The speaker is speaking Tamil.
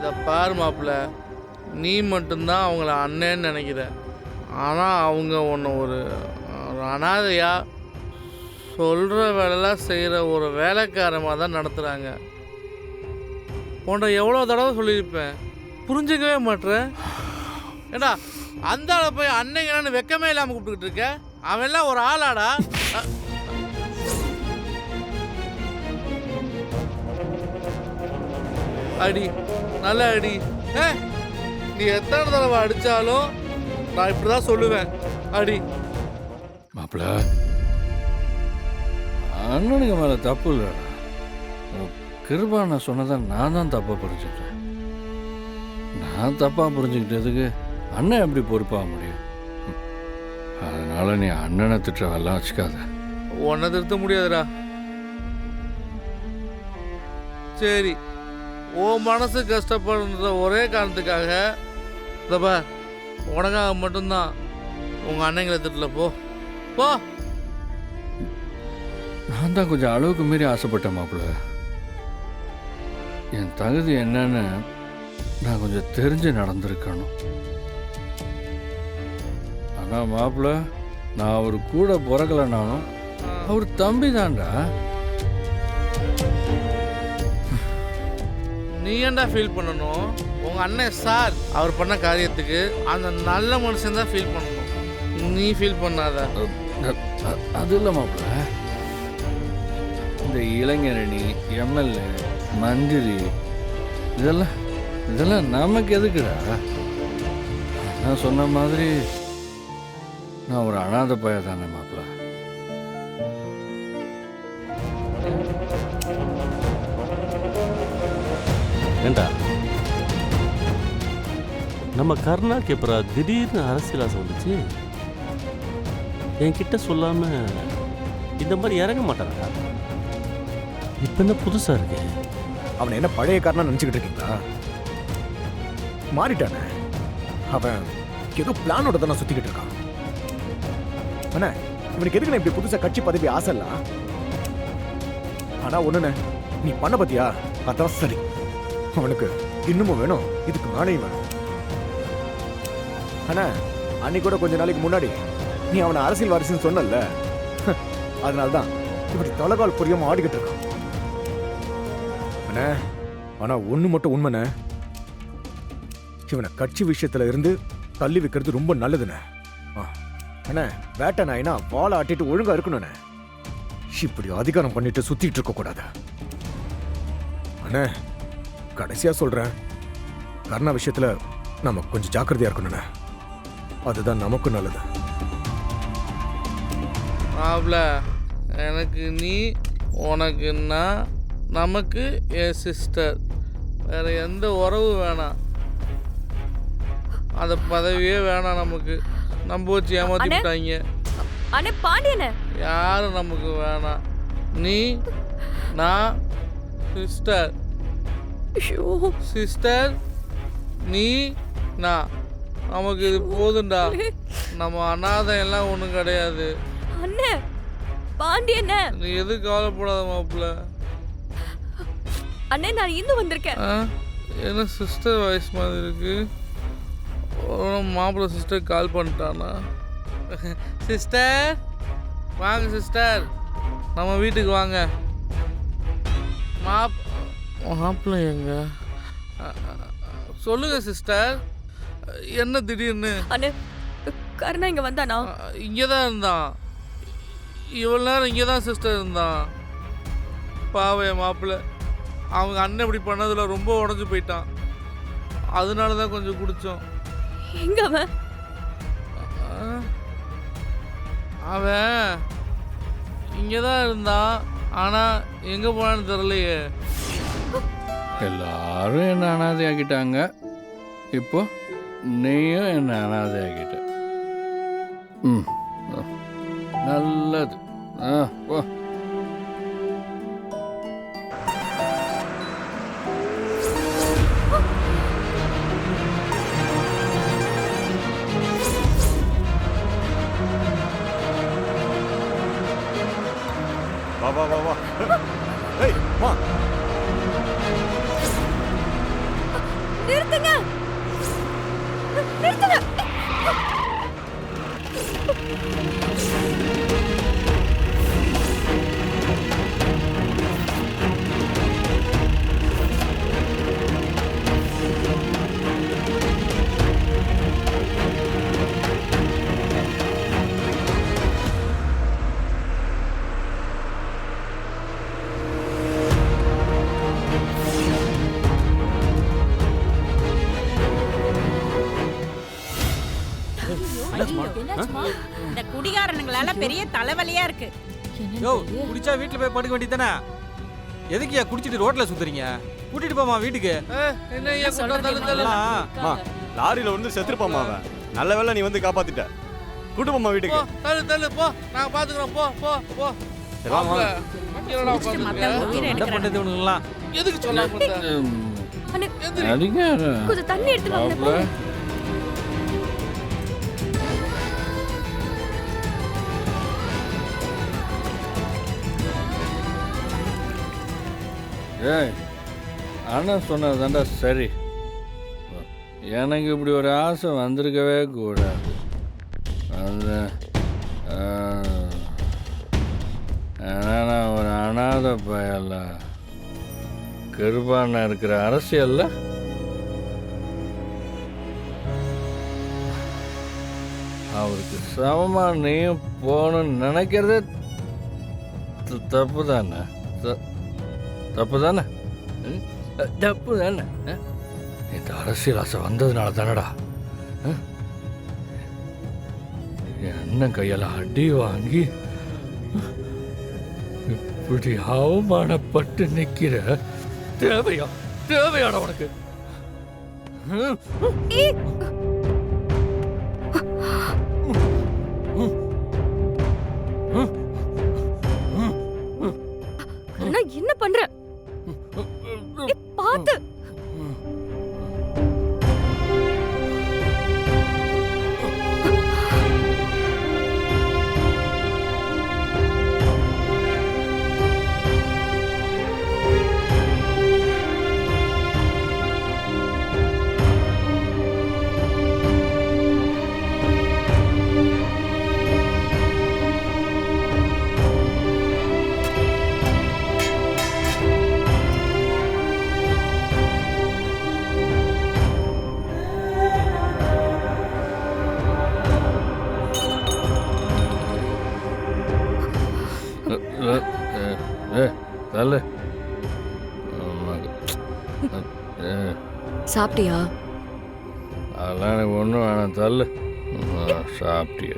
இந்த பாரு மாப்பிள்ள, நீ மட்டும்தான் அவங்கள அண்ணன்னு நினைக்கிற. ஆனால் அவங்க உன்னை ஒரு அனாதையா சொல்கிற வேலைலாம் செய்கிற ஒரு வேலைக்காரமாக தான் நடத்துகிறாங்க. உன்னை எவ்வளோ தடவை சொல்லியிருப்பேன், புரிஞ்சுக்கவே மாட்டேன். ஏண்டா அந்த ஆளை போய் அன்னைங்கன்னு வெக்கமே இல்லாமல் கூப்பிட்டுக்கிட்டு இருக்க? அவன்லாம் ஒரு ஆளாடா. அடி, நல்ல அடி. நீ எத்தனை தடவை அடித்தாலும் நான் இப்படி தான் சொல்லுவேன், அடி. மாப்பிள்ள, அண்ணனுக்கு மேலே தப்பு இல்லைடா. கிருபா நான் சொன்னதை நான் தான் தப்பாக புரிஞ்சுக்கிட்டேன். நான் தப்பாக புரிஞ்சுக்கிட்டதுக்கு அண்ணன் எப்படி பொறுப்பாக முடியும்? அதனால நீ அண்ணனை திட்டவெல்லாம் வச்சுக்காத. உன்னை திருத்த முடியாதுடா. சரி, உன் மனசு கஷ்டப்படுற ஒரே காரணத்துக்காக இதப்பா உனக்காக மட்டும்தான் உங்கள் அண்ணங்களை திட்டல. போ போ. நான் தான் கொஞ்சம் அளவுக்கு மீறி ஆசைப்பட்டேன் மாப்பிள்ள. என் தகுதி என்னன்னு நான் கொஞ்சம் தெரிஞ்சு நடந்திருக்கணும். ஆனால் மாப்பிள்ள, நான் அவர் கூட பிறக்கலைனாலும் அவர் தம்பி தான்டா. நீ ஏன்டா ஃபீல் பண்ணணும்? உங்கள் அண்ணன் சார் அவர் பண்ண காரியத்துக்கு அந்த நல்ல மனுஷன் தான் ஃபீல் பண்ணணும். நீ ஃபீல் பண்ணாத. அது இல்லை மாப்பிள்ள, இந்த இளைஞரணி, எம்எல்ஏ, மந்திரி இதெல்லாம் நமக்கு எதுக்குடா? நான் சொன்ன மாதிரி நான் ஒரு அனாதை பைய தானே மாப்பிள்ள. ஏண்டா நம்ம கருணாக்கு எப்பறம் திடீர்னு அரசியல் ஆசை வந்துச்சு? என்கிட்ட சொல்லாம இந்த மாதிரி இறங்க மாட்டாரா? இப்ப என்ன புதுசா இருக்கு? அவன் என்ன பழைய காரணம் நினைச்சுக்கிட்டு இருக்கீங்களா? மாறிட்டானே. அவன் ஏதோ பிளானோட தானே சுத்திக்கிட்டு இருக்கான். அண்ணா, இவனுக்கு எதுக்கு இப்படி புதுசா கட்சி பதவி ஆசைலாம்? ஆனா ஒண்ணுண்ணே, நீ பண்ண பத்தியா அதான் சரி. அவனுக்கு இன்னமும் வேணும், இதுக்கு மேலேயும் வேணும். அண்ணா, அன்னைக்கு கூட கொஞ்ச நாளைக்கு முன்னாடி நீ அவனை அரசியல் வாரிசுன்னு சொன்னல, அதனால்தான் இப்படி தொலைகால் புரியாம ஆடிக்கிட்டு இருக்கான். அண்ணா, ஆனா ஒண்ணு மட்டும் உண்மைண்ணே, இவனை கட்சி விஷயத்துல இருந்து தள்ளி வைக்கிறது ரொம்ப நல்லதுண்ணே. அண்ணா, வேட்டை நாயினா வாழை ஆட்டிட்டு ஒழுங்கா இருக்கணும்ண்ணே. இப்படி அதிகாரம் பண்ணிட்டு சுத்திட்டு இருக்க கூடாது. அண்ணா, கடைசியா சொல்றேன், கர்ணா விஷயத்துல நம்ம கொஞ்சம் ஜாக்கிரதையா இருக்கணும்ண்ணே. அதுதான் நமக்கும் நல்லது. மாப்ள, எனக்கு நீ, உனக்கு நான், நமக்கு என் சிஸ்டர், வேற எந்த உறவு வேணாம். அந்த பதவியே வேணாம் நமக்கு. நம்ம வச்சு ஏமாத்தி விட்டாங்க. அண்ணே பாண்டியனே, யாரும் நமக்கு வேணாம். நீ, நான், சிஸ்டர். சிஸ்டர், நீ, நான், நமக்கு இது போதுண்டா. நம்ம அனாதை எல்லாம் ஒன்றும் கிடையாது. அண்ணே பாண்டியனே, நீ எதுவும் கவலைப்படாத மாப்பிள்ள. அண்ணே நான் இந்து வந்திருக்கேன். என்ன சிஸ்டர் வாய்ஸ் மாதிரி இருக்கு? மாப்பிள்ள சிஸ்டர் கால் பண்ணிட்டானா? சிஸ்டர் வாங்க, சிஸ்டர் நம்ம வீட்டுக்கு வாங்க. மாப்பிள்ள எங்க? சொல்லுங்க சிஸ்டர், என்ன திடீர்னு? அண்ணே, கருணா இங்க வந்தானா? இங்கே தான் இருந்தான். இவ்வளோ நேரம் இங்கே தான் சிஸ்டர் இருந்தான். பாவைய மாப்பிள்ள, அவங்க அண்ணன் இப்படி பண்ணதில் ரொம்ப உடஞ்சி போயிட்டான். அதனால தான் கொஞ்சம் குடித்தோம். எங்க அவன்? அவன் இங்கே தான் இருந்தான், ஆனால் எங்கே போனான்னு தெரியலையே. எல்லாரும் என்ன அனாதையாக்கிட்டாங்க. இப்போ நீயும் என்ன அனாதையாக்கிட்ட. நல்லது. போ. வா வா வா வா. ஏய் வா. நிறுத்துங்க நிறுத்துங்க. இந்த குடிகாரனுங்களால பெரிய தலைவலியா இருக்கு. யோ குடிச்சா வீட்ல போய் படுக்க வேண்டியதானே? எதுக்குயா குடிச்சிட்டு ரோட்ல சுத்துறீங்க? கூட்டிட்டு போமா வீட்டுக்கு. என்ன ஐயா கொண்டா தள்ளு. அம்மா லாரியில வந்து செத்துருப்பாமா அவன். நல்ல வேளை நீ வந்து காப்பாத்திட்ட. கூட்டு போமா போ வீட்டுக்கு. தள்ளு போ, நாங்க பாத்துக்கிறோம். போ. சரி, வா, வா. என்னடா குடிச்சிட்டு பாத்துக்கிற? மத்தவங்க உயிரை என்ன எடுக்கிறாங்க. பண்றது இவனுங்கலாம்? எதுக்கு சொல்லாம இருந்த? அண்ணே, அடிக்காத கொஞ்சம் தண்ணி எடுத்து வாங்க. மாப்ள. ஏய் அண்ணன் சொன்னது தாண்டா சரி. எனக்கு இப்படி ஒரு ஆசை வந்திருக்கவே கூடாது. அது ஏன்னா நான் ஒரு அனாதை பயல கிருபான இருக்கிற அரசியல்ல அவருக்கு சமமா நீயும் போகணும்னு நினைக்கிறதே தப்பு தானே? தப்பு தானே? தப்பு தானே? இந்த அரசியல் ஆசை வந்ததுனால தானடா என்ன கையால் அடி வாங்கி இப்படி அவமானப்பட்டு நிற்கிற. தேவையான உனக்கு அண்ணா என்ன பண்ற? பாத்து. தள்ளு. சாப்பிட்டியா? அதெல்லாம் எனக்கு ஒன்றும் வேணாம். தள்ளு. சாப்பிட்டியா?